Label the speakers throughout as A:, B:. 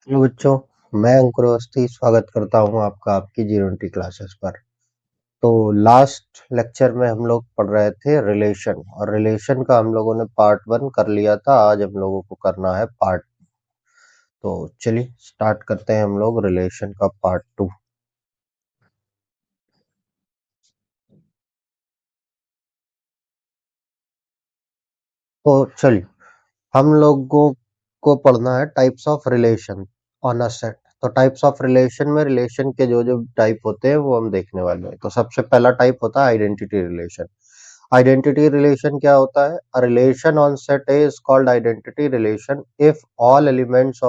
A: Hello बच्चों, मैं अंकुर अवस्थी स्वागत करता हूं आपका आपकी जीरोनिटी क्लासेस पर। तो लास्ट लेक्चर में हम लोग पढ़ रहे थे रिलेशन, और रिलेशन का हम लोगों ने पार्ट 1 कर लिया था। आज हम लोगों को करना है पार्ट। तो चलिए स्टार्ट करते हैं हम लोग रिलेशन का पार्ट 2। तो चलिए हम लोगों को पढ़ना है types of relation on a set. तो टाइप्स ऑफ रिलेशन में रिलेशन के जो जो टाइप होते हैं वो हम देखने वाले हैं। तो सबसे पहला टाइप होता है आइडेंटिटी रिलेशन। आइडेंटिटी रिलेशन क्या होता है? A relation on set A is called identity relation if all elements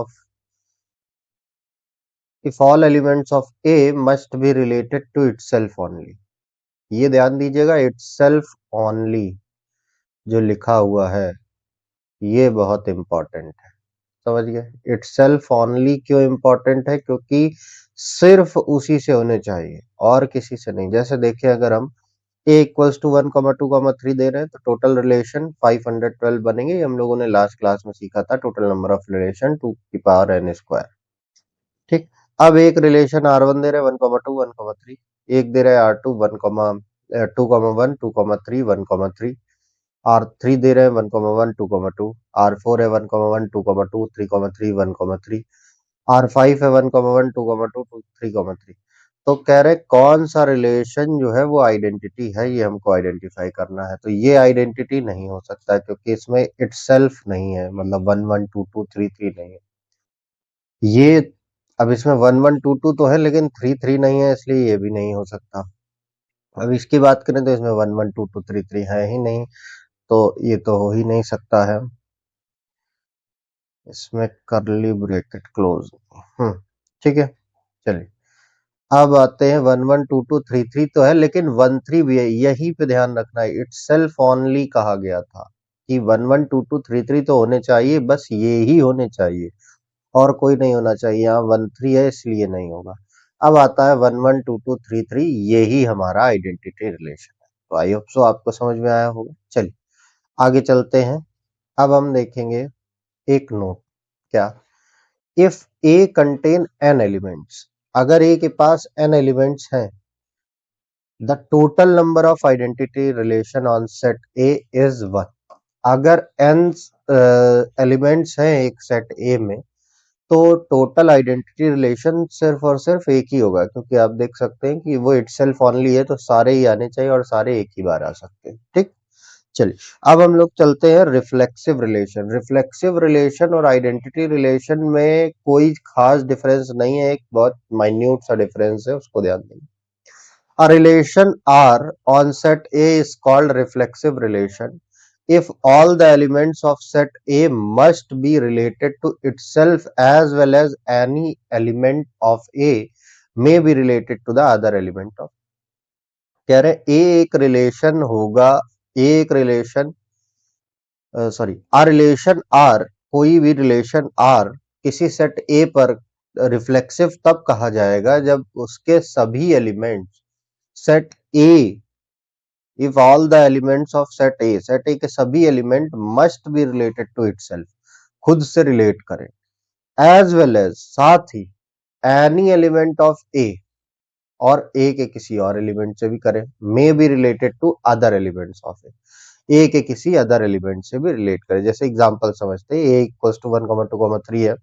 A: of A must be related to itself only. ये ध्यान दीजिएगा, इटसेल्फ ओनली जो लिखा हुआ है ये बहुत इंपॉर्टेंट है। समझ गए? इटसेल्फ ओनली क्यों इंपॉर्टेंट है? क्योंकि सिर्फ उसी से होने चाहिए और किसी से नहीं। जैसे देखिए, अगर हम ए इक्वल्स टू 1,2,3 दे रहे हैं तो टोटल रिलेशन 512 बनेंगे। ये हम लोगों ने लास्ट क्लास में सीखा था, टोटल नंबर ऑफ रिलेशन 2 की पावर n स्क्वायर। ठीक। अब एक रिलेशन R1 दे रहे हैं 1,2 1,3, एक दे रहे हैं R2 2,1 2,3 1,3, R3 दे रहे हैं 1,1 2,2, R4 है 1,1 2,2 3,3 1,3, R5 है 1,1 2,2 3,3। तो कह रहे कौन सा रिलेशन जो है वो आइडेंटिटी है, ये हमको आइडेंटिफाई करना है। तो ये आइडेंटिटी नहीं हो सकता है क्योंकि इसमें इटसेल्फ नहीं है, मतलब 1,1 2,2 3,3 नहीं है ये। अब इसमें 1,1 2,2 तो है लेकिन 3,3 नहीं है, इसलिए ये भी नहीं हो सकता। अब इसकी बात करें तो इसमें 1,1 2,2 3,3 है ही नहीं, तो ये तो हो ही नहीं सकता है। इसमें करली ब्रैकेट क्लोज। ठीक है। चलिए अब आते हैं 1,1 2,2 3,3 तो है लेकिन 1,3 भी है। यही पे ध्यान रखना है, इट्स सेल्फ ओनली कहा गया था कि 1,1 2,2 3,3 तो होने चाहिए, बस ये ही होने चाहिए और कोई नहीं होना चाहिए। यहाँ 1,3 है इसलिए नहीं होगा। अब आता है 1,1 2,2 3,3, यही हमारा आइडेंटिटी रिलेशन है। तो आई होप सो आपको समझ में आया होगा। चलिए आगे चलते हैं। अब हम देखेंगे एक नोट। क्या? If A contain n elements, अगर ए के पास एन एलिमेंट्स हैं, the total number of identity relation on set A is 1। अगर n एलिमेंट्स हैं एक सेट ए में तो टोटल आइडेंटिटी रिलेशन सिर्फ और सिर्फ एक ही होगा, क्योंकि आप देख सकते हैं कि वो इटसेल्फ ओनली है तो सारे ही आने चाहिए और सारे एक ही बार आ सकते हैं। ठीक। चलिए अब हम लोग चलते हैं रिफ्लेक्सिव रिलेशन। रिफ्लेक्सिव रिलेशन और आइडेंटिटी रिलेशन में कोई खास डिफरेंस नहीं है, एक बहुत माइन्यूट सा डिफरेंस है, उसको ध्यान देंगे। A relation R on set A is called reflexive relation if all the elements of set A must be related to itself as well as any element of A may be related to the other element of। कह रहे A एक relation होगा, A एक relation sorry आ relation R, कोई भी relation R किसी set A पर reflexive तब कहा जाएगा जब उसके सभी elements set A, if all the elements of set A के सभी element must be related to itself, खुद से रिलेट करें, एज वेल एज साथ ही एनी एलिमेंट ऑफ ए, और ए के किसी और एलिमेंट से भी करें, may be related to other elements of A के किसी अदर एलिमेंट से भी रिलेट करें। जैसे एग्जांपल समझते हैं, ए इक्वल्स टू 1,2,3 है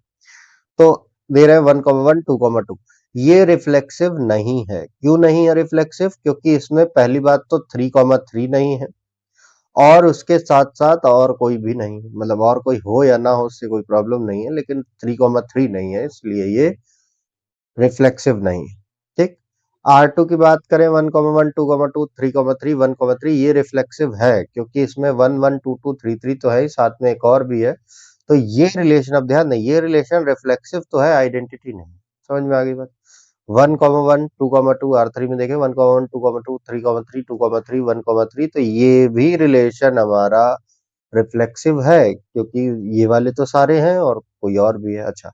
A: तो दे रहे हैं 1,1 2,2। ये रिफ्लेक्सिव नहीं है। क्यों नहीं है रिफ्लेक्सिव? क्योंकि इसमें पहली बात तो 3,3 नहीं है और उसके साथ साथ और कोई भी नहीं, मतलब और कोई हो या ना हो उससे कोई प्रॉब्लम नहीं है, लेकिन 3,3 नहीं है इसलिए ये रिफ्लेक्सिव नहीं है। ठीक। R2 की बात करें 1,1 2,2 3,3 1,3, ये रिफ्लेक्सिव है क्योंकि इसमें 1,1 2,2 3,3 तो है ही, साथ में एक और भी है। तो ये रिलेशन, अब ध्यान दें, ये रिलेशन रिफ्लेक्सिव तो है, आइडेंटिटी नहीं। समझ में आ गई बात? 1,1 2,2 R3 में देखें 1,1 2,2 3,3 2,3 1,3, तो ये भी रिलेशन हमारा रिफ्लेक्सिव है क्योंकि ये वाले तो सारे हैं और कोई और भी है। अच्छा,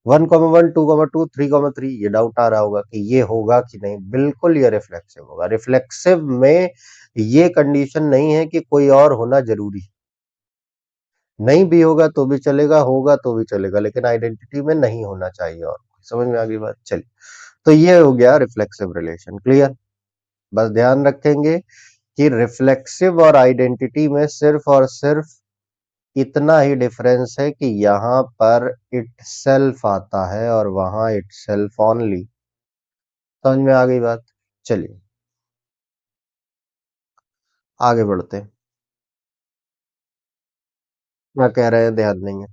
A: 1,1 2,2 3,3, ये डाउट आ रहा होगा कि ये होगा कि नहीं। बिल्कुल ये रिफ्लेक्सिव होगा। रिफ्लेक्सिव में ये कंडीशन नहीं है कि कोई और होना जरूरी है। नहीं भी होगा तो भी चलेगा, होगा तो भी चलेगा, लेकिन आइडेंटिटी में नहीं होना चाहिए। और समझ में आ गई बात? चलिए, तो ये हो गया रिफ्लेक्सिव रिलेशन। क्लियर? बस ध्यान रखेंगे कि रिफ्लेक्सिव और आइडेंटिटी में सिर्फ और सिर्फ इतना ही डिफरेंस है कि यहाँ पर इट सेल्फ आता है और वहां इट सेल्फ ऑनली। समझ में आ गई बात? चलिए आगे बढ़ते हैं। क्या कह रहे हैं ध्यान देंगे।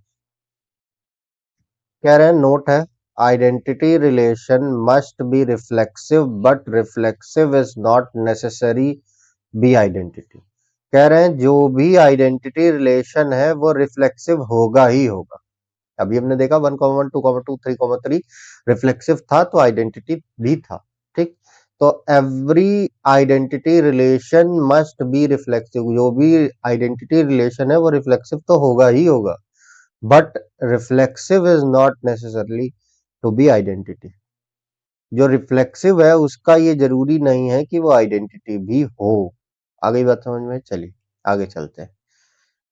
A: कह रहे हैं नोट है, identity relation must be reflexive but reflexive is not necessary be identity. कह रहे हैं जो भी आइडेंटिटी रिलेशन है वो रिफ्लेक्सिव होगा ही होगा। अभी हमने देखा 1,1 2,2 3,3 रिफ्लेक्सिव था तो आइडेंटिटी भी था। ठीक, तो every identity relation must be reflexive. जो भी आइडेंटिटी रिलेशन है वो रिफ्लेक्सिव तो होगा ही होगा, but reflexive is not necessarily to be identity. जो रिफ्लेक्सिव है उसका ये जरूरी नहीं है कि वो आइडेंटिटी भी हो। आ गई बात समझ में? चलिए आगे चलते हैं।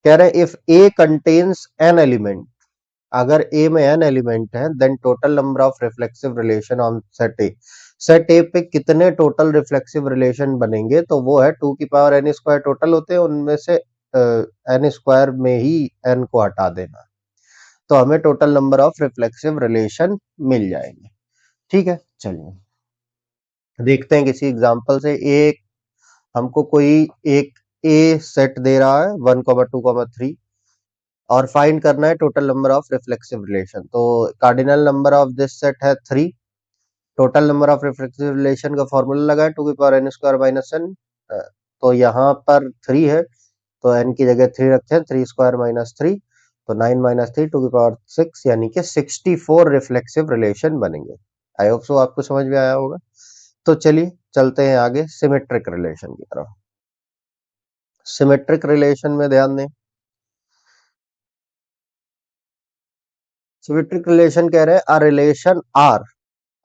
A: कह रहे हैं if A contains n element, अगर ए में एन एलिमेंट है then total number of reflexive relation on set A. Set A पे कितने टोटल रिफ्लेक्सिव रिलेशन बनेंगे? तो वो है 2 की पावर एन स्क्वायर टोटल होते हैं, उनमें से एन स्क्वायर में ही एन को हटा देना, तो हमें total number of reflexive relation मिल जाएंगे। ठीक है, चलिए देखते हैं किसी एग्जांपल से। एक हमको कोई एक ए सेट दे रहा है 1,2,3 और फाइंड करना है total number of reflexive relation. तो cardinal number of this set है 3। Total number of reflexive relation का फॉर्मूला लगाएं 2 की power n square minus n. तो यहाँ पर 3 है तो एन की जगह 3 रखते हैं, 3 स्क्वायर माइनस 3, तो 9 माइनस 3 2 की पावर 6, यानी कि 64 रिफ्लेक्सिव रिलेशन बनेंगे। आई होप सो आपको समझ में आया होगा। तो चलिए चलते हैं आगे सिमेट्रिक रिलेशन की तरफ। सिमेट्रिक रिलेशन में ध्यान दें। सिमेट्रिक रिलेशन कह रहे हैं a relation R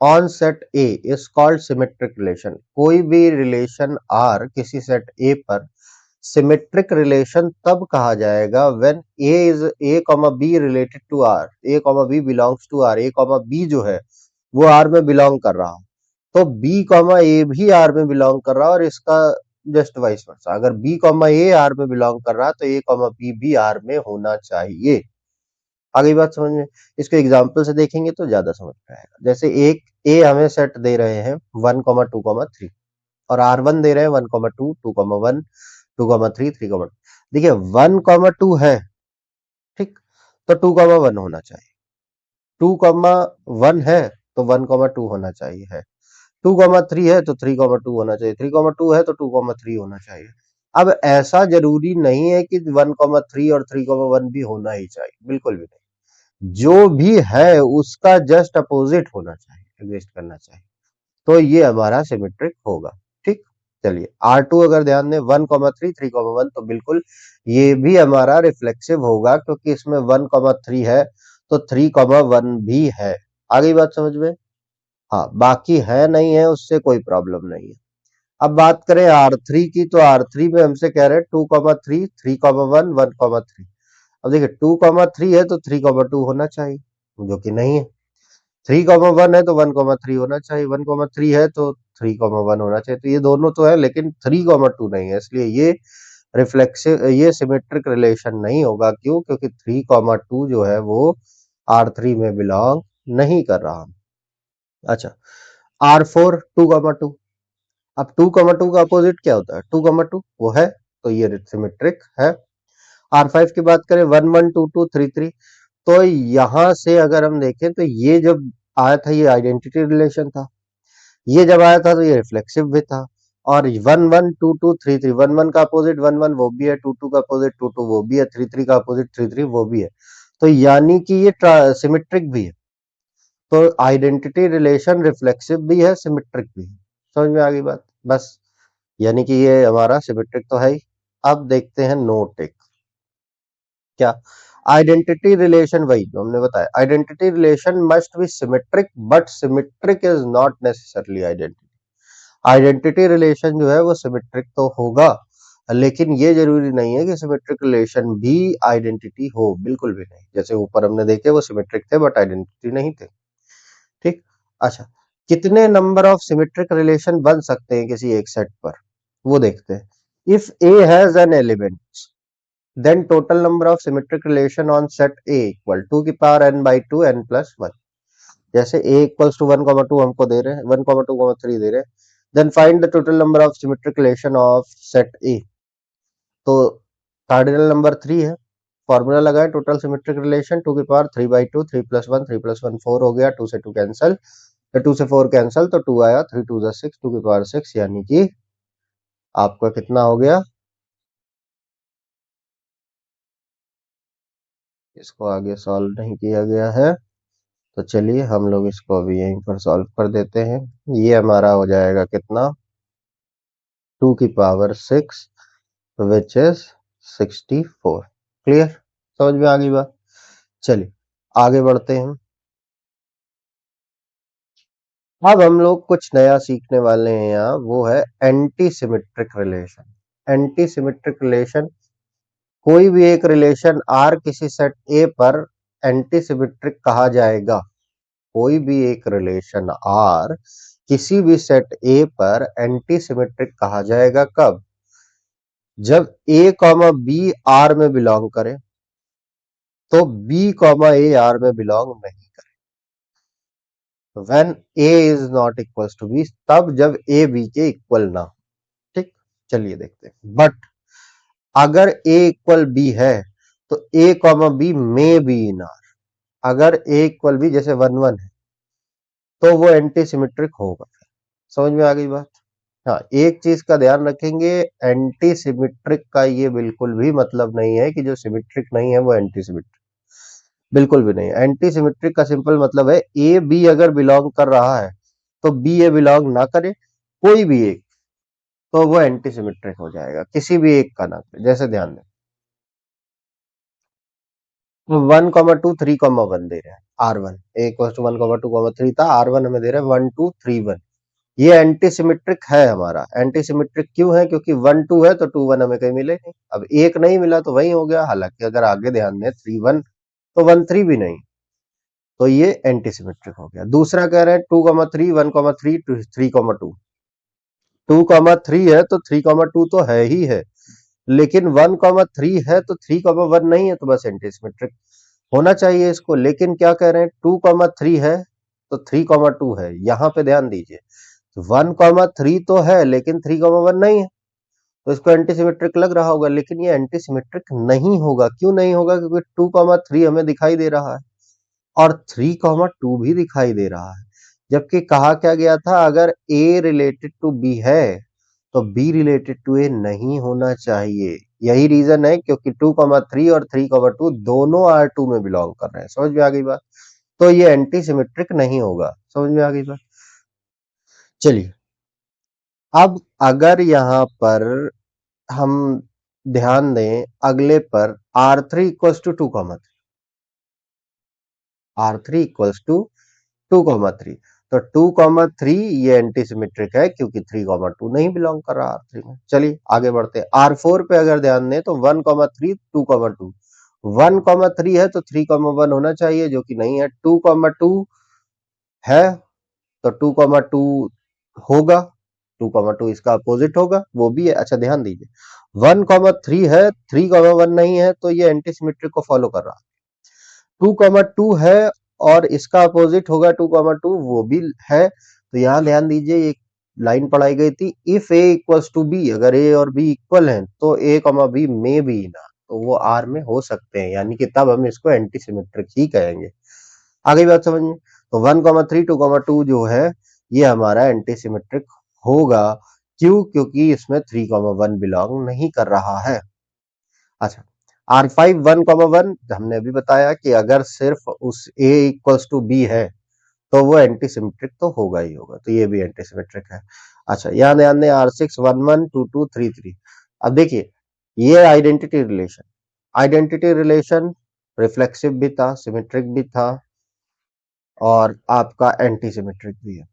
A: on set A is called symmetric relation. कोई भी रिलेशन आर किसी सेट ए पर सिमेट्रिक रिलेशन तब कहा जाएगा when A is A comma B related to R, A comma B belongs to R, A comma B जो है वो आर में बिलोंग कर रहा हो, तो बी कॉमा ए भी आर में बिलोंग कर रहा है, और इसका जस्ट वाइस वर्सा। अगर बी कॉमा ए आर में बिलोंग कर रहा है तो ए कॉमा बी भी आर में होना चाहिए। आ गई बात समझ में? इसको एग्जाम्पल से देखेंगे तो ज्यादा समझ में आएगा। जैसे एक ए हमें सेट दे रहे हैं 1,2,3 और R1 दे रहे हैं 1,2 2,1 2,3 3,2। देखिए 1,2 है, ठीक, तो 2,1 होना चाहिए। 2,1 है तो 1,2 होना चाहिए है। 2,3 है तो 3,2 होना चाहिए, 3,2 है तो 2,3 होना चाहिए। अब ऐसा जरूरी नहीं है कि 1,3 और 3,1 भी होना ही चाहिए, बिल्कुल भी नहीं। जो भी है उसका जस्ट अपोजिट होना चाहिए, एग्जिस्ट करना चाहिए, तो ये हमारा सिमेट्रिक होगा। ठीक, चलिए R2 अगर ध्यान दें 1,3 3,1, तो बिल्कुल ये भी हमारा रिफ्लेक्सिव होगा क्योंकि इसमें 1,3 है तो 3,1 भी है। आ गई बात समझ में? हाँ, बाकी है नहीं है उससे कोई प्रॉब्लम नहीं है। अब बात करें R3 की, तो R3 में हमसे कह रहे हैं 2,3 3,1 1,3। अब देखिए 2,3 है तो 3,2 होना चाहिए, जो कि नहीं है। 3,1 है तो 1,3 होना चाहिए, 1,3 है तो 3,1 होना चाहिए। तो ये दोनों तो है लेकिन 3,2 नहीं है, इसलिए ये रिफ्लेक्सिव, ये सिमेट्रिक रिलेशन नहीं होगा। क्यों? क्योंकि 3,2 जो है वो R3 में बिलोंग नहीं कर रहा। अच्छा, R4 2,2। अब 2,2 का अपोजिट क्या होता है? 2,2 वो है, तो ये सिमेट्रिक है। R5 की बात करें 1,1 2,2 3,3, तो यहां से अगर हम देखें तो ये जब आया था ये आइडेंटिटी रिलेशन था, ये जब आया था तो ये रिफ्लेक्सिव भी था। और 1,1 2,2 3,3, 1,1 का अपोजिट 1,1 वो भी है, 2,2 का अपोजिट 2,2 वो भी है, 3,3 का अपोजिट 3,3 वो भी है, तो यानी कि ये सिमेट्रिक भी है। तो आइडेंटिटी रिलेशन रिफ्लेक्सिव भी है, सिमेट्रिक भी है। समझ में आ गई बात? बस, यानी कि ये हमारा सिमेट्रिक तो है ही। अब देखते हैं नोट एक, क्या आइडेंटिटी रिलेशन, वही जो हमने बताया, identity relation must B symmetric but symmetric is not necessarily identity. Identity relation जो है वो सिमेट्रिक तो होगा लेकिन ये जरूरी नहीं है कि सिमेट्रिक रिलेशन भी आइडेंटिटी हो, बिल्कुल भी नहीं। जैसे ऊपर हमने देखे वो सिमेट्रिक थे बट आइडेंटिटी नहीं थे। ठीक। अच्छा, कितने नंबर ऑफ सिमेट्रिक रिलेशन बन सकते हैं किसी एक सेट पर, वो देखते हैं। If A has n element then total number of symmetric relation on set A equal 2n/2 n+1। जैसे a इक्वल्स टू 1,2 हमको दे रहे हैं, 1,2,3 दे रहे हैं। Then find the total number of symmetric relation of set A. तो cardinal number 3 है, formula लगाए टोटल सिमेट्रिक रिलेशन 2^3/2, 3+1, 3+1 4 हो गया, 2 से 2 कैंसल, 2 से 4 कैंसल, तो 2 आया, 3 2 6, 2^6, यानी कि आपका कितना हो गया। इसको आगे सॉल्व नहीं किया गया है, तो चलिए हम लोग इसको अभी यहीं पर सॉल्व कर देते हैं। ये हमारा हो जाएगा कितना, 2^6 विच इज 64। क्लियर, समझ में आ गई बात। चलिए आगे बढ़ते हैं। अब हम लोग कुछ नया सीखने वाले हैं यहाँ, वो है anti symmetric relation. Anti symmetric relation, कोई भी एक रिलेशन आर किसी सेट ए पर एंटी सिमेट्रिक कहा जाएगा। कोई भी एक रिलेशन आर किसी भी सेट ए पर एंटी सिमेट्रिक कहा जाएगा कब, जब ए कॉमा बी आर में बिलोंग करे, तो बी कॉमा ए आर में बिलोंग नहीं करे। When A is not equal to B, तब जब ए बी के इक्वल ना हो। ठीक, चलिए देखते हैं। बट अगर ए इक्वल बी है तो ए कॉमा बी में बी इन आर। अगर ए इक्वल बी जैसे 1 1 है तो वो एंटी सिमेट्रिक होगा। समझ में आ गई बात। हाँ, एक चीज का ध्यान रखेंगे, एंटी सिमेट्रिक का ये बिल्कुल भी मतलब नहीं है कि जो सिमेट्रिक नहीं है वो एंटी सिमेट्रिक, बिल्कुल भी नहीं। एंटी सिमेट्रिक का सिंपल मतलब है ए बी अगर बिलोंग कर रहा है तो बी ए बिलोंग ना करे, कोई भी एक, तो वो एंटी सिमेट्रिक हो जाएगा, किसी भी एक का ना करे। जैसे ध्यान दें, 1,2 3,1 दे रहे हैं, R1 1,2,3 था, R1 हमें दे रहे हैं 1,2,3,1। ये एंटी सिमेट्रिक है हमारा। एंटी सिमेट्रिक क्यों है, क्योंकि 1 2 है तो 2 1 हमें कहीं मिले नहीं। अब एक नहीं मिला तो वही हो गया। हालांकि अगर आगे ध्यान दें 3 1 तो 1 3 भी नहीं, तो ये एंटी सिमेट्रिक हो गया। दूसरा कह रहे हैं 2,3 1,3 3,2, 2,3 है तो 3,2 तो है ही है, लेकिन 1,3 है तो 3,1 नहीं है, तो बस एंटी सिमेट्रिक होना चाहिए इसको। लेकिन क्या कह रहे हैं, 2,3 है तो 3,2 है। यहां पे ध्यान दीजिए, 1,3 तो है लेकिन 3,1 नहीं है, तो इसको एंटी सिमेट्रिक लग रहा होगा, लेकिन ये एंटी सिमेट्रिक नहीं होगा। क्यों नहीं होगा, क्योंकि 2,3 हमें दिखाई दे रहा है और 3,2 भी दिखाई दे रहा है। जबकि कहा क्या गया था, अगर ए रिलेटेड टू बी है तो बी रिलेटेड टू ए नहीं होना चाहिए। यही रीजन है, क्योंकि 2,3 और 3,2 दोनों R2 में बिलोंग कर रहे हैं। समझ में आ गई बात। तो ये एंटी सिमेट्रिक नहीं होगा। समझ में आ गई बात। चलिए, अब अगर यहां पर हम ध्यान दें अगले पर, R3 equals to 2,3, R3 equals to 2,3, तो 2,3 ये एंटी सिमेट्रिक है क्योंकि 3,2 नहीं बिलोंग कर रहा R3 में। चलिए आगे बढ़ते हैं। R4 पे अगर ध्यान दें तो 1,3 2,2, 1,3 है तो 3,1 होना चाहिए, जो कि नहीं है। 2,2 है तो 2,2 होगा, 2,2 इसका अपोजिट होगा, वो भी है। अच्छा ध्यान दीजिए, 1,3 है 3,1 नहीं है, तो ये एंटी सिमेट्रिक को फॉलो कर रहा है। 2,2 है और इसका अपोजिट होगा 2,2, वो भी है। तो यहां ध्यान दीजिए, एक लाइन पढ़ाई गई थी, if A equals to B, अगर ए और बी इक्वल हैं तो ए कॉमा बी में बी ना, तो वो आर में हो सकते हैं, यानी कि तब हम इसको एंटी सिमेट्रिक ही कहेंगे। आगे बात समझ में। तो 1,3 2,2 जो है ये हमारा एंटी सिमेट्रिक होगा। क्यों, क्योंकि इसमें 3,1 बिलोंग नहीं कर रहा है। अच्छा, R5 1,1 हमने अभी बताया कि अगर सिर्फ उस A इक्वल्स टू बी है तो वो एंटी सिमेट्रिक तो होगा ही होगा, तो ये भी एंटी सिमेट्रिक है। अच्छा, यहाँ ध्यान दें, R6 1 1 2 2 3 3। अब देखिए, ये आइडेंटिटी रिलेशन रिफ्लेक्सिव भी था, सिमेट्रिक भी था और आपका एंटी सिमेट्रिक भी है।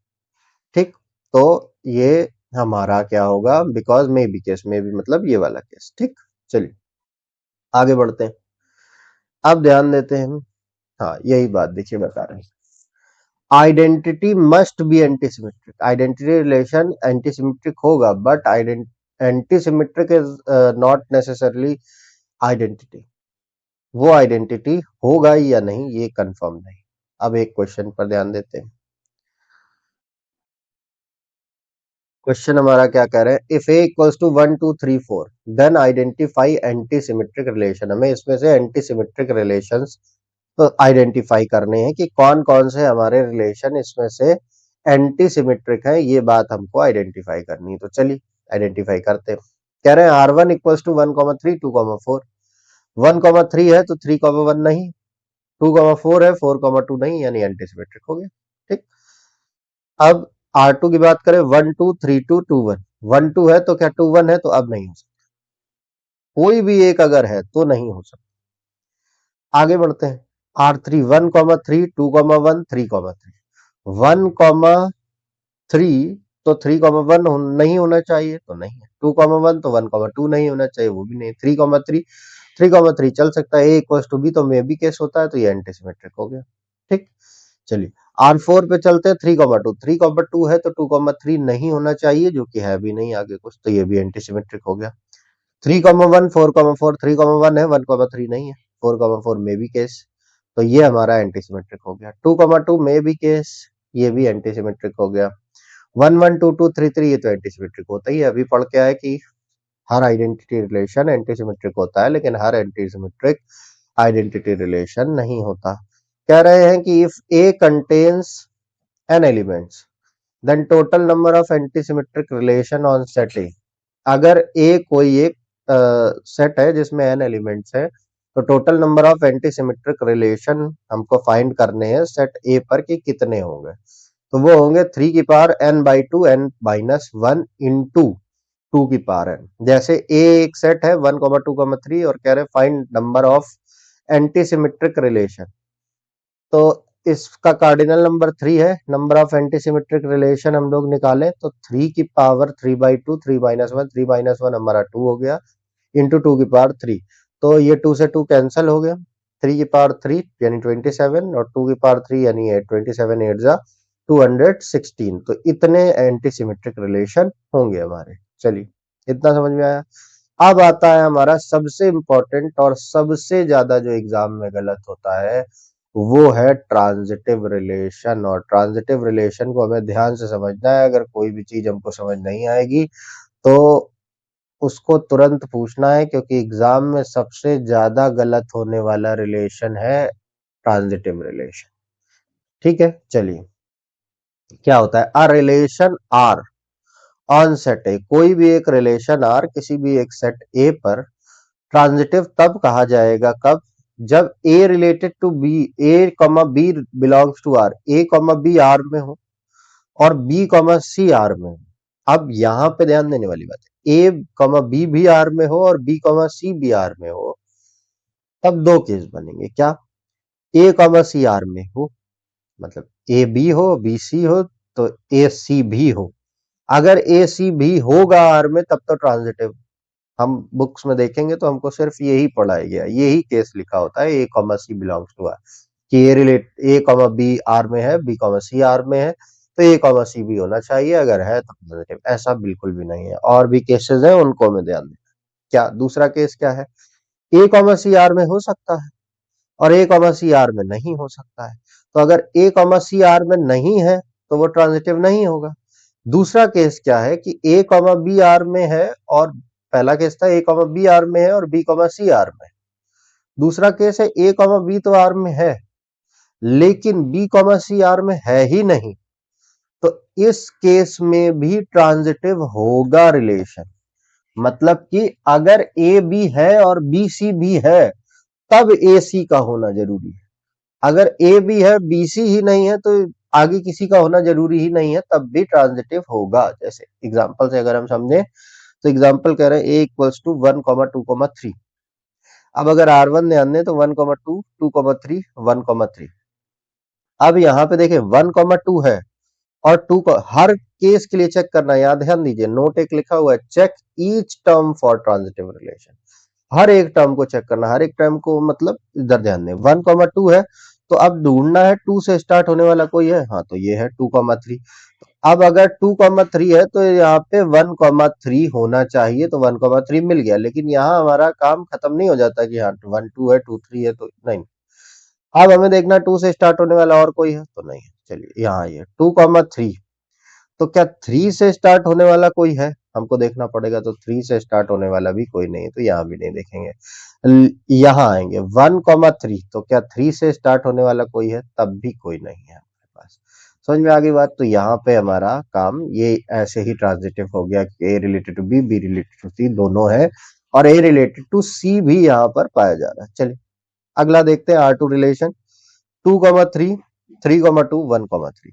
A: ठीक, तो ये हमारा क्या होगा, because may be case, may be मतलब ये वाला केस। ठीक, चलिए आगे बढ़ते हैं। अब ध्यान देते हैं हम, हाँ यही बात देखिए बता रहे हैं, identity must be antisymmetric. Identity relation antisymmetric होगा, but antisymmetric is not necessarily identity. वो आइडेंटिटी होगा या नहीं ये कंफर्म नहीं। अब एक क्वेश्चन पर ध्यान देते हैं। क्वेश्चन हमारा क्या कह रहे हैं, if A equals to 1 2 3 4 then identify anti symmetric relation. हमें इसमें से एंटी सिमेट्रिक रिलेशंस आइडेंटिफाई करने हैं कि कौन कौन से हमारे रिलेशन इसमें से एंटी सिमेट्रिक है, ये बात हमको आइडेंटिफाई करनी है। तो चलिए आइडेंटिफाई करते हैं। कह रहे हैं R1 इक्वल्स टू 1,3 2,4। 1,3 है तो 3,1 नहीं, 2,4 है 4,2 नहीं, यानी एंटी सिमेट्रिक हो गया। ठीक, अब R2 की बात करें 1 2 3 2 2 1, 1 2 है तो क्या 2 1 है, तो अब नहीं हो सकता। कोई भी एक अगर है तो नहीं हो सकता। आगे बढ़ते हैं। R3 1,3 2,1 3,3, 1,3 तो 3,1 नहीं होना चाहिए, तो नहीं है। 2,1 तो 1,2 नहीं होना चाहिए, वो भी नहीं। 3,3 3,3 चल सकता है, ए इक्वल्स टू बी तो मे बी केस होता है, तो ये एंटीसिमेट्रिक हो गया। ठीक, चलिए R4 पे चलते हैं। 3,2 3,2 है तो 2,3 नहीं होना चाहिए, जो कि है भी नहीं आगे कुछ, तो ये भी एंटीसिमेट्रिक हो गया। 3,1 4,4 3,1 है, 1,3 नहीं है, 4,4 में भी केस, तो ये हमारा एंटीसिमेट्रिक हो गया। 2,2 में भी केस, ये भी एंटीसिमेट्रिक हो गया। 1 1 2 2 3 3 ये तो एंटीसिमेट्रिक होता ही है। अभी पढ़ के आए कि हर आइडेंटिटी रिलेशन एंटीसिमेट्रिक होता है, लेकिन हर एंटीसिमेट्रिक आइडेंटिटी रिलेशन नहीं होता। कह रहे हैं कि if A contains n elements then total number of antisymmetric relation on set A. अगर ए कोई एक सेट है जिसमें n एलिमेंट्स है, तो total number of antisymmetric relation हमको फाइंड करने हैं सेट ए पर कि कितने होंगे। तो वो होंगे 3 की पावर n/2 n-1 इंटू 2 की पावर n। जैसे ए एक सेट है 1, 2, 3 और कह रहे find number of antisymmetric relation, तो इसका कार्डिनल नंबर 3 है। नंबर ऑफ एंटीसिमेट्रिक रिलेशन हम लोग निकालें तो 3 की पावर 3/2 3-1 3-1 हमारा 2 हो गया, इंटू 2 की पावर 3। तो ये 2 से 2 कैंसिल हो गया, 3 की पावर 3 यानी 27 और 2 की पावर 3 यानी 27 8 जा 216। तो इतने एंटीसिमेट्रिक रिलेशन होंगे हमारे। चलिए इतना समझ में आया। अब आता है हमारा सबसे इंपॉर्टेंट और सबसे ज्यादा जो एग्जाम में गलत होता है, वो है ट्रांजिटिव रिलेशन। और ट्रांजिटिव रिलेशन को हमें ध्यान से समझना है। अगर कोई भी चीज हमको समझ नहीं आएगी तो उसको तुरंत पूछना है, क्योंकि एग्जाम में सबसे ज्यादा गलत होने वाला रिलेशन है ट्रांजिटिव रिलेशन। ठीक है, चलिए क्या होता है, a relation R on set A. कोई भी एक रिलेशन आर किसी भी एक सेट ए पर ट्रांजिटिव तब कहा जाएगा, कब, जब A related to B, A comma B belongs to R, A comma B R में हो और बी कॉमा सी आर में हो। अब यहां पे ध्यान देने वाली बात है, ए कॉमा बी भी आर में हो और बी कॉमा सी भी आर में हो, तब दो केस बनेंगे। क्या, ए कॉमा सी आर में हो, मतलब ए बी हो बी सी हो, तो ए सी भी हो। अगर ए सी भी होगा आर में तब तो ट्रांजिटिव। हम बुक्स में देखेंगे तो हमको सिर्फ यही पढ़ाया गया, यही केस लिखा होता है, A comma C belongs to R, कि ए कॉमा बी आर में है, बी कॉमा सी आर में है, तो ए कॉमा सी भी होना चाहिए, अगर है तो पॉजिटिव। ऐसा बिल्कुल भी नहीं है, और भी केसेस हैं उनको हमें ध्यान दें। क्या दूसरा केस क्या है, ए कॉमा सी आर में हो सकता है और ए कॉमा सी आर में नहीं हो सकता है। तो अगर ए कॉमा सी आर में नहीं है तो वो ट्रांजिटिव नहीं होगा। दूसरा केस क्या है कि ए कॉमा बी आर में है, और पहला केस था ए कॉमा बी आर में है और बी कॉमा सी आर में। दूसरा केस है ए कॉमा बी तो आर में है लेकिन बी कॉमा सी आर में है ही नहीं, तो इस केस में भी ट्रांजिटिव होगा रिलेशन। मतलब कि अगर ए बी है और बी सी भी है तब ए सी का होना जरूरी है। अगर ए बी है बी सी ही नहीं है तो आगे किसी का होना जरूरी ही नहीं है, तब भी ट्रांजिटिव होगा। जैसे एग्जांपल से अगर हम समझे तो एग्जांपल कह रहे हैं ए इक्वल्स टू 1,2,3। अब अगर R1 ध्यान दें तो 1,2 2,3 1,3। अब यहाँ पे देखें 1,2 है और टू को हर केस के लिए चेक करना है। यहाँ ध्यान दीजिए, नोट एक लिखा हुआ है, check each term for transitive relation. हर एक टर्म को चेक करना, हर एक टर्म को मतलब इधर ध्यान दें। 1,2 है तो अब ढूंढना है 2 से स्टार्ट होने वाला कोई है, हाँ तो ये है 2,3। अब अगर 2,3 है तो यहाँ पे 1,3 होना चाहिए, तो 1,3 मिल गया। लेकिन यहाँ हमारा काम खत्म नहीं हो जाता कि हाँ 1 2 है 2 3 है, तो नहीं। अब हमें देखना 2 से स्टार्ट होने वाला और कोई है तो नहीं है। चलिए यहाँ आइए 2,3, तो क्या 3 से स्टार्ट होने वाला कोई है, हमको देखना पड़ेगा। तो 3 से स्टार्ट होने वाला भी कोई नहीं है, तो यहाँ भी नहीं देखेंगे। यहाँ आएंगे 1,3, तो क्या 3 से स्टार्ट होने वाला कोई है, तब भी कोई नहीं है हमारे पास। समझ में आ गई बात। तो यहाँ पे हमारा काम ये ऐसे ही ट्रांजिटिव हो गया कि A related to B related to C दोनों है, और ए रिलेटेड टू सी भी यहाँ पर पाया जा रहा है। चलिए अगला देखते हैं R2 रिलेशन। 2,3, 3,2, 1,3।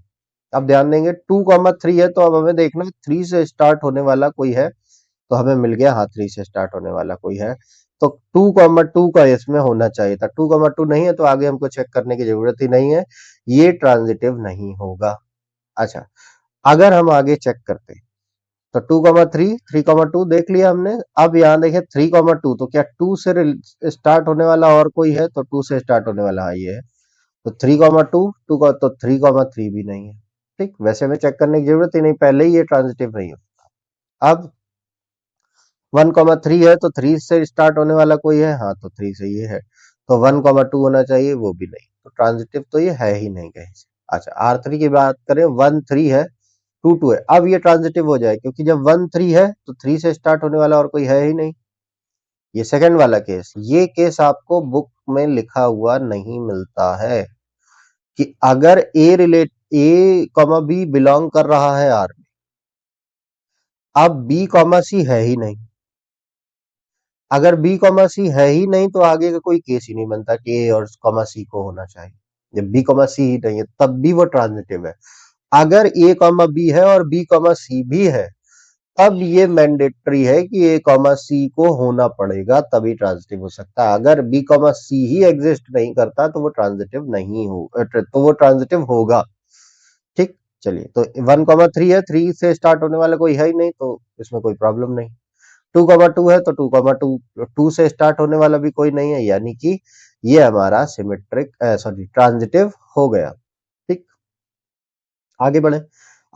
A: अब ध्यान देंगे 2,3 है तो अब हमें देखना 3 से स्टार्ट होने वाला कोई है, तो हमें मिल गया, हाँ 3 से स्टार्ट होने वाला कोई है। तो 2,2 का इसमें होना चाहिए था। 2,2 नहीं है तो आगे हमको चेक करने की जरूरत ही नहीं है, ये ट्रांजिटिव नहीं होगा। अच्छा, अगर हम आगे चेक करते तो 2,3, 3,2 देख लिया हमने। अब यहाँ देखें 3,2, तो क्या 2 से स्टार्ट होने वाला और कोई है, तो 2 से स्टार्ट होने वाला, हाँ ये है। तो 3,2, 2 का तो 3,3 भी नहीं है। ठीक, वैसे में चेक करने की जरूरत ही नहीं, पहले ही ये ट्रांजिटिव नहीं होता। अब 1,3 है तो 3 से स्टार्ट होने वाला कोई है, हाँ तो 3 से ये है। तो 1,2 होना चाहिए, वो भी नहीं, तो ट्रांजिटिव तो ये है ही नहीं कहीं से। अच्छा, R3 की बात करें, 1,3 है, 2,2 है। अब ये ट्रांजिटिव हो जाए, क्योंकि जब 1,3 है तो 3 से स्टार्ट होने वाला और कोई है ही नहीं। ये सेकंड वाला केस, ये केस आपको बुक में लिखा हुआ नहीं मिलता है कि अगर ए कॉमा बी बिलोंग कर रहा है आर में, अब बी कॉमा सी है ही नहीं। अगर बी कॉमा सी है ही नहीं तो आगे का कोई केस ही नहीं बनता कि ए और कॉमा सी को होना चाहिए। जब बी कॉमा सी ही नहीं है तब भी वो ट्रांजिटिव है। अगर ए कॉमा बी है और बी कॉमा सी भी है, तब ये मैंडेटरी है कि ए कॉमा सी को होना पड़ेगा, तभी ट्रांजिटिव हो सकता है। अगर बी कॉमा सी ही एग्जिस्ट नहीं करता तो वो ट्रांजिटिव नहीं हो, तो वो ट्रांजिटिव होगा। ठीक, चलिए तो 1,3 है, 3 से स्टार्ट होने वाला कोई है ही नहीं, तो इसमें कोई प्रॉब्लम नहीं। 2,2 है तो 2,2 से स्टार्ट होने वाला भी कोई नहीं है, यानी कि ये हमारा सिमेट्रिक सॉरी ट्रांजिटिव हो गया। ठीक, आगे बढ़े।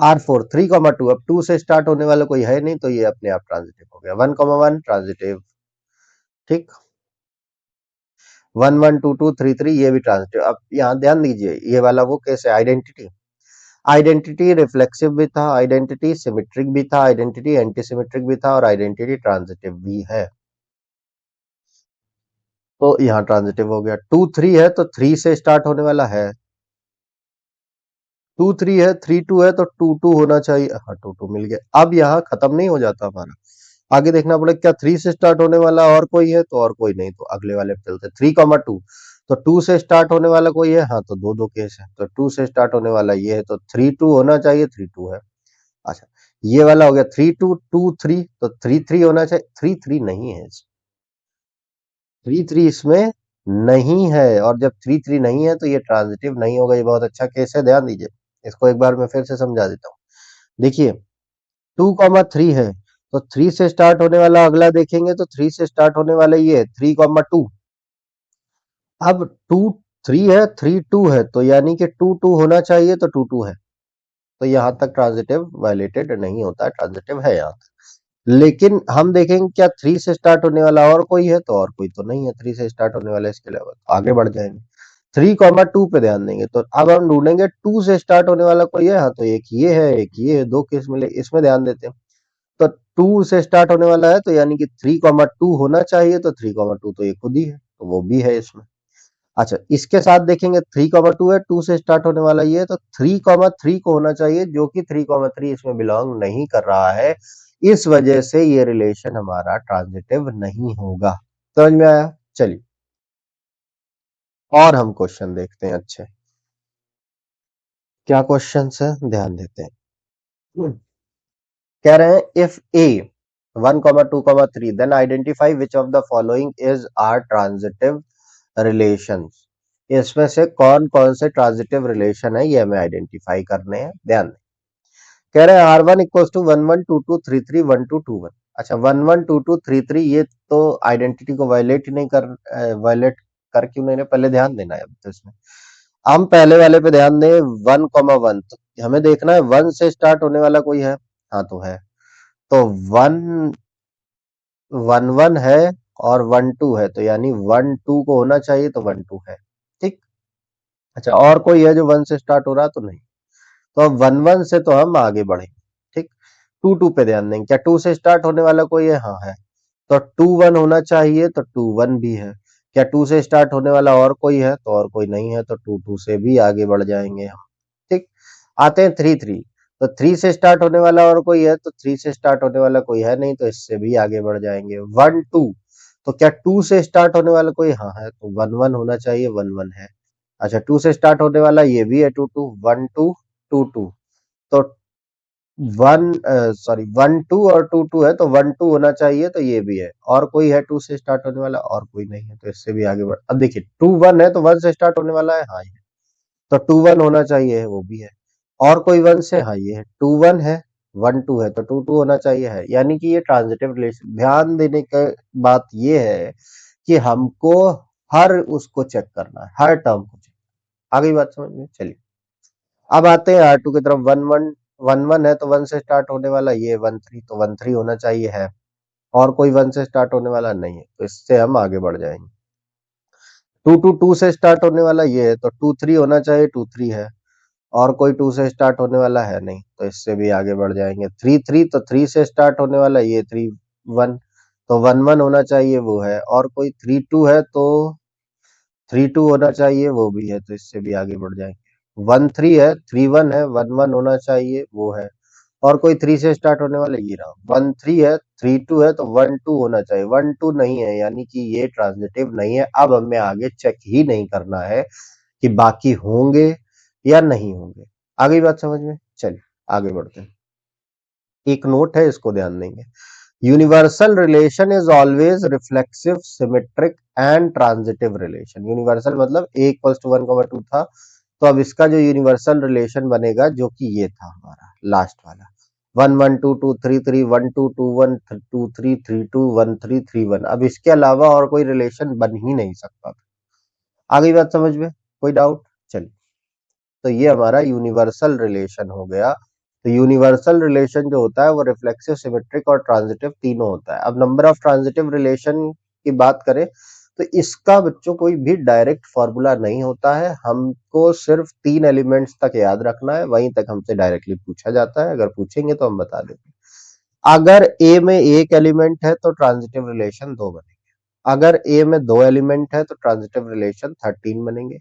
A: R4 3,2, अब 2 से स्टार्ट होने वाला कोई है नहीं, तो ये अपने आप ट्रांजिटिव हो गया। 1,1 ट्रांजिटिव। ठीक, 1 1 2 2 3 3 ये भी ट्रांजिटिव। अब यहाँ ध्यान दीजिए, ये वाला वो कैसे, आइडेंटिटी, आइडेंटिटी रिफ्लेक्सिव भी था, आइडेंटिटी सिमेट्रिक भी था, आइडेंटिटी एंटी सिमेट्रिक भी था, और आइडेंटिटी ट्रांजिटिव भी है। तो यहाँ ट्रांजिटिव हो गया। 2 3 है तो 3 से स्टार्ट होने वाला है, 2 3 है, 3 2 है तो 2 2 होना चाहिए, हाँ 2 2 मिल गया। अब यहाँ खत्म नहीं हो जाता हमारा, आगे देखना पड़ेगा क्या 3 से स्टार्ट होने वाला और कोई है, तो और कोई नहीं, तो अगले वाले पे चलते। 3,2, तो 2 से स्टार्ट होने वाला कोई है, हाँ तो दो दो केस है, तो 2 से स्टार्ट होने वाला ये है, तो 3 2 होना चाहिए, 3 2 है। अच्छा, ये वाला हो गया 3 2 2 3, तो 3 3 होना चाहिए, 3 3 नहीं है, 3 3 इसमें नहीं है। और जब 3 3 नहीं है तो ये ट्रांजिटिव नहीं होगा। ये बहुत अच्छा केस है, ध्यान दीजिए, इसको एक बार मैं फिर से समझा देता हूँ। देखिए 2,3 है तो 3 से स्टार्ट होने वाला अगला देखेंगे, तो 3 से स्टार्ट होने वाला ये है 3,2। अब 2 3 है, 3 2 है, तो यानी कि 2 2 होना चाहिए, तो 2 2 है। तो यहां तक ट्रांजिटिव वायलेटेड नहीं होता, ट्रांजिटिव है यहाँ तक। लेकिन हम देखेंगे क्या 3 से स्टार्ट होने वाला और कोई है, तो और कोई तो नहीं है 3 से स्टार्ट होने वाला, इसके अलावा तो आगे बढ़ जाएंगे। 3,2 पे ध्यान देंगे, तो अब हम ढूंढेंगे 2 से स्टार्ट होने वाला कोई है, हाँ तो एक ये है, एक ये है, दो केस मिले, इसमें ध्यान देते हैं। तो 2 से स्टार्ट होने वाला है, तो यानी कि 3,2 होना चाहिए, तो 3,2 तो ये खुद ही है, तो वो भी है इसमें। अच्छा, इसके साथ देखेंगे 3,2 है, 2 से स्टार्ट होने वाला ये है, तो 3,3 को होना चाहिए, जो कि 3,3 इसमें बिलोंग नहीं कर रहा है। इस वजह से ये रिलेशन हमारा ट्रांजिटिव नहीं होगा। समझ में आया? चलिए और हम क्वेश्चन देखते हैं। अच्छे, क्या क्वेश्चन है, ध्यान देते हैं। कह रहे हैं if A 1,2,3 then identify which of the following is are transitive relations. इसमें से कौन कौन से ट्रांजिटिव रिलेशन है, ये हमें आइडेंटिफाई करने हैं, ध्यान दें। कह रहे हैं R1 इक्वल टू 1122331221। अच्छा 112233 ये तो आइडेंटिटी को वायलेट ही नहीं कर वायलेट कर क्यों नहीं रहे, पहले ध्यान देना है अब तो इसमें। हम पहले वाले पे ध्यान दें 1,1 तो हमें देखना है 1 से स्टार्ट होने वाला कोई है, हाँ तो है, तो 1,1 है और 1,2 है, तो यानी 1,2 को होना चाहिए, तो 1,2 है। ठीक। अच्छा और कोई है जो 1 से स्टार्ट हो रहा तो नहीं, तो अब 1,1 से तो हम आगे बढ़ेंगे। ठीक। 2,2 पे ध्यान देंगे, क्या 2 से स्टार्ट होने वाला कोई है, हाँ है, तो 2,1 होना चाहिए, तो 2,1 भी है। क्या 2 से स्टार्ट होने वाला और कोई है, तो और कोई नहीं है, तो 2,2 से भी आगे बढ़ जाएंगे हम। ठीक। आते हैं 3,3, तो 3 से स्टार्ट होने वाला और कोई है, तो 3 से स्टार्ट होने वाला कोई है नहीं, तो इससे भी आगे बढ़ जाएंगे। 1,2, तो क्या 2 से स्टार्ट होने वाला कोई, हाँ है, तो 1,1 होना चाहिए, 1,1 है। अच्छा 2 से स्टार्ट होने वाला ये भी है, 2,2, 1,2, 2,2, तो 1,2 और 2,2 है, तो 1,2 होना चाहिए, तो ये भी है। और कोई है 2 से स्टार्ट होने वाला, और कोई नहीं है, तो इससे भी आगे बढ़। अब देखिए 2,1 है, तो 1 से स्टार्ट होने वाला है, हाँ ये, तो 2,1 होना चाहिए, वो भी है। और कोई 1 से, हाँ ये है, 2,1 है, 1,2 है, तो 2,2 होना चाहिए, है। यानी कि ये ट्रांजिटिव रिलेशन, ध्यान देने का बात ये है कि हमको हर उसको चेक करना है, हर टर्म को चेक। आ गई बात समझ में, चलिए अब आते हैं R2 की तरफ। 1,1 है, तो 1 से स्टार्ट होने वाला ये 1,3, तो 1,3 होना चाहिए, है। और कोई 1 से स्टार्ट होने वाला नहीं है, तो इससे हम आगे बढ़ जाएंगे। 2,2 से स्टार्ट होने वाला ये है, तो 2,3 होना चाहिए, 2,3 है। और कोई 2 से स्टार्ट होने वाला है नहीं, तो इससे भी आगे बढ़ जाएंगे। 3,3, तो 3 से स्टार्ट होने वाला ये 3,1, तो 1,1 होना चाहिए, वो है। और कोई 3,2 है, तो 3,2 होना चाहिए, वो भी है, तो इससे भी आगे बढ़ जाएंगे। 1,3 है, 3,1 है, 1,1 होना चाहिए, वो है। और कोई 3 से स्टार्ट होने वाला ये रहा, 1,3 है, 3,2 है, तो 1,2 होना चाहिए, 1,2 नहीं है, यानी कि ये ट्रांजिटिव नहीं है। अब हमें आगे चेक ही नहीं करना है कि बाकी होंगे या नहीं होंगे। आ गई बात समझ में, चलिए आगे बढ़ते हैं। एक नोट है, इसको ध्यान देंगे। Universal relation is always reflexive, symmetric and transitive relation. Universal मतलब a इक्वल्स टू 1,2 था, तो अब इसका जो यूनिवर्सल रिलेशन बनेगा, जो कि ये था हमारा लास्ट वाला, 1,1,2,2,3,3, 1,2,2,1,2,3,3,2, 1,3,3,1। अब इसके अलावा और कोई रिलेशन बन ही नहीं सकता था। आ गई बात समझ में, कोई डाउट, चलिए। तो ये हमारा यूनिवर्सल रिलेशन हो गया। तो यूनिवर्सल रिलेशन जो होता है वो रिफ्लेक्सिव, सिमेट्रिक और ट्रांजिटिव तीनों होता है। अब नंबर ऑफ ट्रांजिटिव रिलेशन की बात करें, तो इसका बच्चों कोई भी डायरेक्ट फॉर्मूला नहीं होता है, हमको सिर्फ 3 एलिमेंट्स तक याद रखना है, वहीं तक हमसे डायरेक्टली पूछा जाता है। अगर पूछेंगे तो हम बता देंगे। अगर ए में एक एलिमेंट है, तो ट्रांजिटिव रिलेशन 2 बनेंगे। अगर ए में 2 एलिमेंट है, तो ट्रांजिटिव रिलेशन 13 बनेंगे।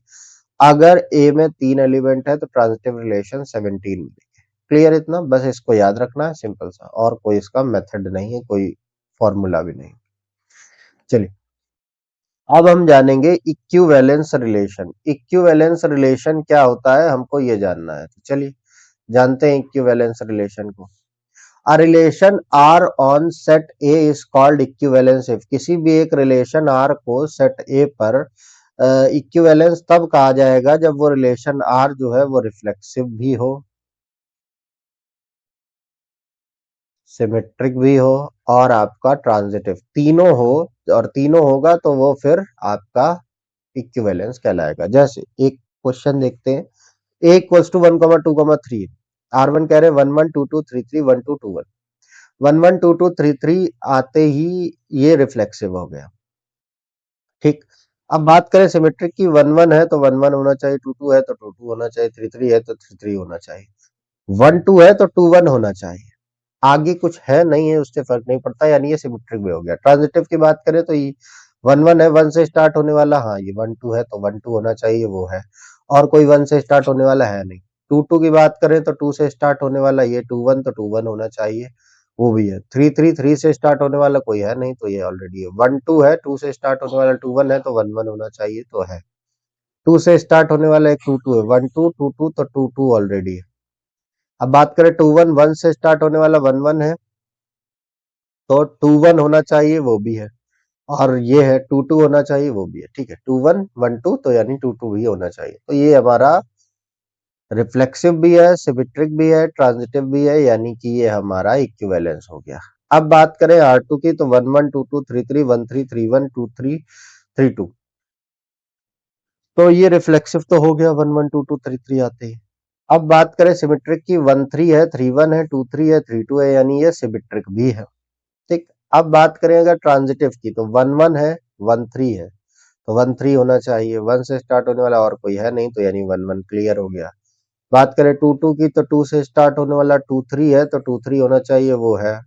A: अगर ए में 3 एलिमेंट है, तो ट्रांजिटिव रिलेशन 17 बनेंगे। क्लियर इतना, बस इसको याद रखना है, सिंपल सा, और कोई इसका मेथड नहीं है, कोई फॉर्मूला भी नहीं। चलिए अब हम जानेंगे इक्विवेलेंस रिलेशन। इक्विवेलेंस रिलेशन क्या होता है, हमको ये जानना है, तो चलिए जानते हैं इक्विवेलेंस रिलेशन को। A relation R on set A is called equivalence if किसी भी एक रिलेशन R को सेट A पर इक्विवेलेंस तब कहा जाएगा जब वो रिलेशन R जो है वो रिफ्लेक्सिव भी हो, सिमेट्रिक भी हो, और आपका ट्रांजिटिव, तीनों हो। और तीनों होगा तो वो फिर आपका इक्विवेलेंस कहलाएगा। जैसे एक क्वेश्चन देखते हैं, A इक्वल्स टू 1,2,3, R1 कह रहे 1,1,2,2,3,3 1,1,2,2,3,3 आते ही ये रिफ्लेक्सिव हो गया। ठीक। अब बात करें सिमेट्रिक की, 1,1 है तो 1,1 होना चाहिए, 2,2 है तो 2,2 होना चाहिए, 3,3 है तो 3,3 होना चाहिए, 1,2 है तो 2,1 होना चाहिए। आगे कुछ है नहीं है, उससे फर्क नहीं पड़ता, यानी ये सिमेट्रिक भी हो गया। ट्रांजिटिव की बात करें तो ये 1,1 है, 1 से स्टार्ट होने वाला, हाँ ये 1,2 है तो 1,2 होना चाहिए, वो है। और कोई 1 से स्टार्ट होने वाला है नहीं। 2,2 की बात करें तो 2 से स्टार्ट होने वाला ये 2,1, तो 2,1 होना चाहिए, वो भी है। 3,3 से स्टार्ट होने वाला कोई है नहीं, तो ये ऑलरेडी है। 1,2 है, 2 से स्टार्ट होने वाला 2,1 है, तो 1,1 होना चाहिए, तो है। 2 से स्टार्ट होने वाला एक 2,2 है, 1,2 2,2, तो 2,2 ऑलरेडी है। अब बात करें 2,1, 1 से स्टार्ट होने वाला 1,1 है, तो 2,1 होना चाहिए, वो भी है। और ये है 2,2 होना चाहिए, वो भी है। ठीक है, 2,1 1,2, तो यानी 2,2 भी होना चाहिए। तो ये हमारा रिफ्लेक्सिव भी है, सिमेट्रिक भी है, ट्रांजिटिव भी है, यानी कि ये हमारा इक्विवेलेंस हो गया। अब बात करें R2 की तो 112233 1331 2332, तो ये रिफ्लेक्सिव तो हो गया 112233 आते ही। अब बात करें सिमेट्रिक की 13 है, 31 है, 23 है, 32 है, यानी ये सिमेट्रिक भी है। ठीक। अब बात करें अगर ट्रांजिटिव की तो 11 है, 13 है, तो 13 होना चाहिए, 1 से स्टार्ट होने वाला और कोई है नहीं, तो यानी 11 क्लियर हो गया। बात करें 22 की तो 2 से स्टार्ट होने वाला 23 है, तो 23 होना चाहिए, वो है।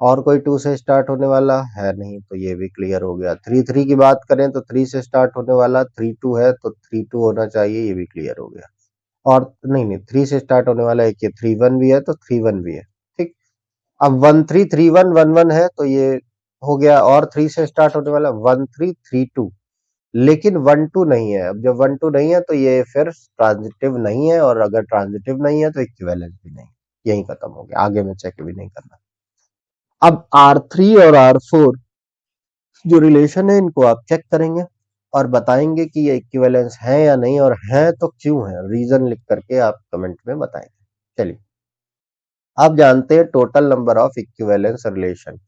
A: और कोई 2 से स्टार्ट होने वाला है नहीं, तो ये भी क्लियर हो गया। 33 की बात करें तो 3 से स्टार्ट होने वाला 32 है, तो 32 होना चाहिए, ये भी क्लियर हो गया। और नहीं, 3 से स्टार्ट होने वाला एक ये 31 भी है, तो 31 भी है। ठीक। अब 133111 है, तो ये हो गया। और 3 से स्टार्ट होने वाला 1332, लेकिन 12 नहीं है। अब जब 12 नहीं है तो ये फिर ट्रांजिटिव नहीं है, और अगर ट्रांजिटिव नहीं है तो इक्विवेलेंट भी नहीं। यही खत्म हो गया, आगे में चेक भी नहीं करना। अब R3 और R4 जो रिलेशन है, इनको आप चेक करेंगे और बताएंगे कि ये इक्विवेलेंस है या नहीं, और है तो क्यों है, रीजन लिख करके आप कमेंट में बताएंगे। चलिए, आप जानते हैं total number of equivalence relation.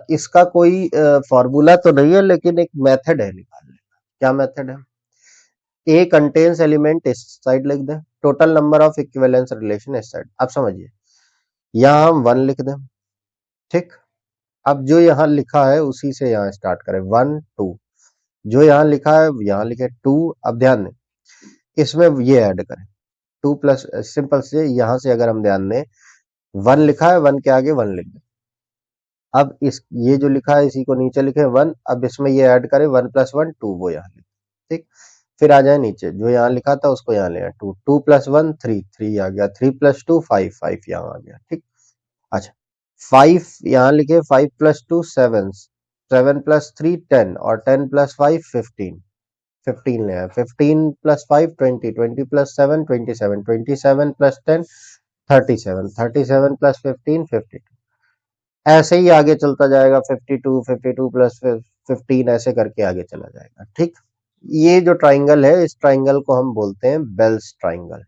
A: इसका कोई फॉर्मूला तो नहीं है, लेकिन एक मेथड है निकालने का। क्या मेथड है? ए कंटेन्स एलिमेंट इस साइड लिख दें, total number of equivalence relation इस साइड। आप समझिए, यहाँ हम 1 लिख दें। ठीक। अब जो यहाँ लिखा है उसी से यहाँ स्टार्ट करें, 1 2। जो यहाँ लिखा है यहाँ लिखे 2। अब ध्यान दें, इसमें ये ऐड करें 2 प्लस, सिंपल से यहाँ से अगर हम ध्यान दें, 1 लिखा है, 1 के आगे 1 लिख दें। अब इस ये जो लिखा है इसी को नीचे लिखे 1। अब इसमें ये ऐड करें 1 प्लस 1 2, वो यहाँ लिखे। ठीक। फिर आ जाए नीचे, जो यहाँ लिखा था उसको यहाँ ले आए, 2 2 प्लस 1 3 3 आ गया, 3 प्लस 2 5 5 यहाँ आ गया। ठीक। अच्छा, 5 यहाँ लिखे, 5 प्लस 2 7 7 प्लस 3 10 और 10 प्लस 5 15 15 ले आए, 15 प्लस 5 20 20 प्लस 7 27 27 प्लस 10 37 37 प्लस 15 52। ऐसे ही आगे चलता जाएगा, 52 52 प्लस 15, ऐसे करके आगे चला जाएगा। ठीक। ये जो ट्राइंगल है, इस ट्राइंगल को हम बोलते हैं बेल्स ट्राइंगल।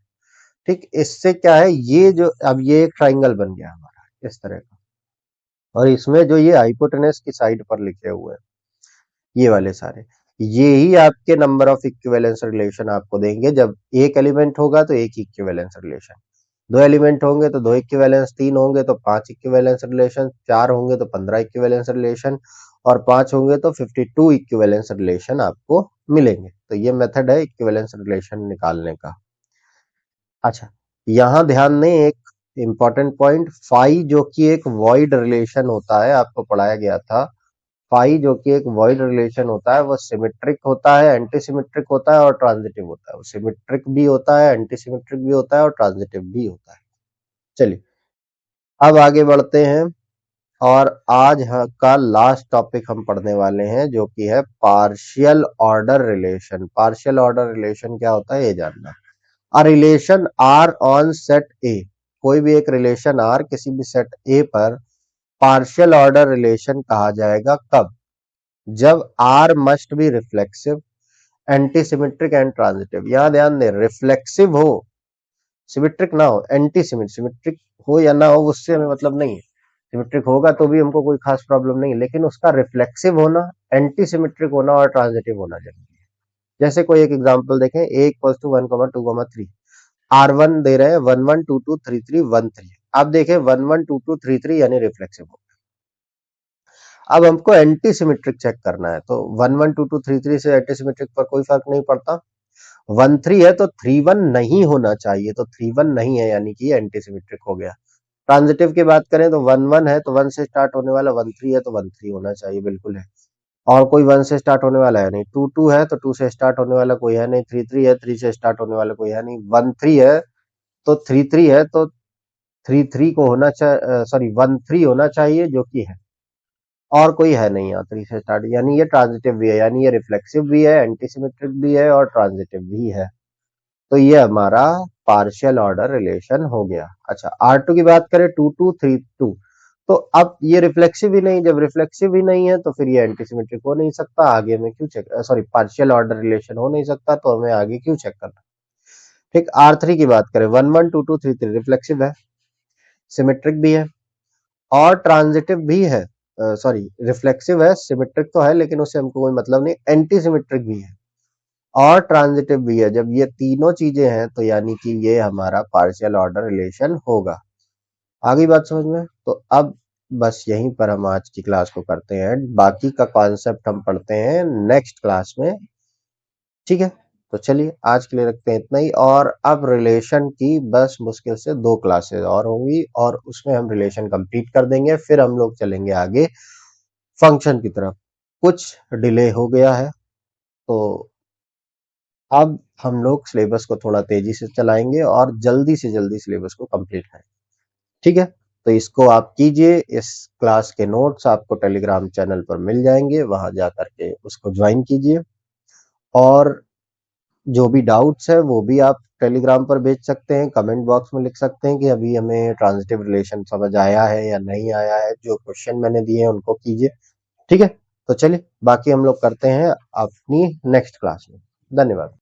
A: ठीक। इससे क्या है, ये जो अब ये एक ट्राइंगल बन गया हमारा इस तरह का, और इसमें जो ये हाइपोटेनस की साइड पर लिखे हुए हैं, ये वाले सारे, ये ही आपके नंबर ऑफ इक्विवेलेंस रिलेशन आपको देंगे। जब एक एलिमेंट होगा तो एक इक्विवेलेंस रिलेशन, 2 एलिमेंट होंगे तो 2 इक्विवेलेंस, 3 होंगे तो 5 इक्विवेलेंस रिलेशन, 4 होंगे तो 15 इक्विवेलेंस रिलेशन, और 5 होंगे तो 52 इक्विवेलेंस रिलेशन आपको मिलेंगे। तो ये मेथड है इक्विवेलेंस रिलेशन निकालने का। अच्छा, यहाँ ध्यान दें एक इंपॉर्टेंट पॉइंट, फाई जो कि एक वॉइड रिलेशन होता है, आपको पढ़ाया गया था। फाई जो कि एक वॉइड रिलेशन होता है, वो सिमेट्रिक होता है, एंटी सिमेट्रिक होता है और ट्रांजिटिव होता है। वो सिमेट्रिक भी होता है, एंटी सिमेट्रिक भी होता है और ट्रांजिटिव भी होता है। चलिए, अब आगे बढ़ते हैं, और आज का लास्ट टॉपिक हम पढ़ने वाले हैं, जो कि है partial order relation. Partial order relation क्या होता है, ये जानना। A relation R on set A, कोई भी एक रिलेशन आर किसी भी सेट ए पर पार्शियल ऑर्डर रिलेशन कहा जाएगा कब? जब R must be reflexive, anti symmetric and transitive. यहां ध्यान दें, रिफ्लेक्सिव हो, सिमेट्रिक ना हो, एंटी सिमेट्रिक हो या ना हो उससे हमें मतलब नहीं है। सिमेट्रिक होगा तो भी हमको कोई खास प्रॉब्लम नहीं है, लेकिन उसका रिफ्लेक्सिव होना, एंटी सिमेट्रिक होना और ट्रांजिटिव होना जरूरी है। जैसे कोई एक एग्जांपल देखें, ए इक्वल्स टू 1,2,3, R1 दे रहे हैं 11223313। आप देखें 112233 यानी रिफ्लेक्सिव हो। अब हमको एंटी सिमेट्रिक चेक करना है, तो 112233 से एंटी सिमेट्रिक पर कोई फर्क नहीं पड़ता। 13 है तो 31 नहीं होना चाहिए, तो 31 नहीं है, यानी कि एंटी सिमेट्रिक हो गया। ट्रांजिटिव की बात करें तो 11 है, तो 1 से स्टार्ट होने वाला 13 है, तो 13 होना चाहिए, बिल्कुल है। और कोई 1 से स्टार्ट होने वाला है नहीं। 22 है तो 2 से स्टार्ट होने वाला कोई है नहीं। 33 है, 3 से स्टार्ट होने वाला कोई है नहीं। 13 है तो 33 है, तो 33 को होना चाहिए, सॉरी 13 होना चाहिए, जो कि है। और कोई है नहीं यहाँ 3 से स्टार्ट, यानी ये ट्रांजिटिव भी है, यानी ये रिफ्लेक्सिव भी है, एंटीसिमेट्रिक भी है और ट्रांजिटिव भी है। तो ये हमारा पार्शियल ऑर्डर रिलेशन हो गया। अच्छा, R2 की बात करें 2232, तो अब ये रिफ्लेक्सिव ही नहीं, जब रिफ्लेक्सिव ही नहीं है तो फिर ये एंटीसिमेट्रिक हो नहीं सकता, आगे में क्यों check, sorry partial order relation हो नहीं सकता, तो हमें आगे क्यों चेक करना। ठीक, R3 की बात करें 1 1 2 2 3 3 रिफ्लेक्सिव है, सिमेट्रिक भी है और ट्रांजिटिव भी है। सॉरी, रिफ्लेक्सिव है, सिमेट्रिक तो है लेकिन उससे हमको कोई मतलब नहीं, एंटी सिमेट्रिक भी है और ट्रांजिटिव भी है। जब ये तीनों चीजें हैं तो यानी कि ये हमारा पार्शियल ऑर्डर रिलेशन होगा। आगे बात समझ में? तो अब बस यहीं पर हम आज की क्लास को करते हैं, बाकी का कॉन्सेप्ट हम पढ़ते हैं नेक्स्ट क्लास में। ठीक है, तो चलिए आज के लिए रखते हैं इतना ही, और अब रिलेशन की बस मुश्किल से 2 क्लासेस और होंगी और उसमें हम रिलेशन कंप्लीट कर देंगे, फिर हम लोग चलेंगे आगे फंक्शन की तरफ। कुछ डिले हो गया है तो अब हम लोग सिलेबस को थोड़ा तेजी से चलाएंगे और जल्दी से जल्दी सिलेबस को कंप्लीट करेंगे। ठीक है, तो इसको आप कीजिए। इस क्लास के नोट्स आपको टेलीग्राम चैनल पर मिल जाएंगे, वहां जा करके उसको ज्वाइन कीजिए और जो भी डाउट्स है वो भी आप टेलीग्राम पर भेज सकते हैं, कमेंट बॉक्स में लिख सकते हैं कि अभी हमें ट्रांजिटिव रिलेशन समझ आया है या नहीं आया है। जो क्वेश्चन मैंने दिए हैं उनको कीजिए। ठीक है, तो चलिए बाकी हम लोग करते हैं अपनी नेक्स्ट क्लास में। धन्यवाद।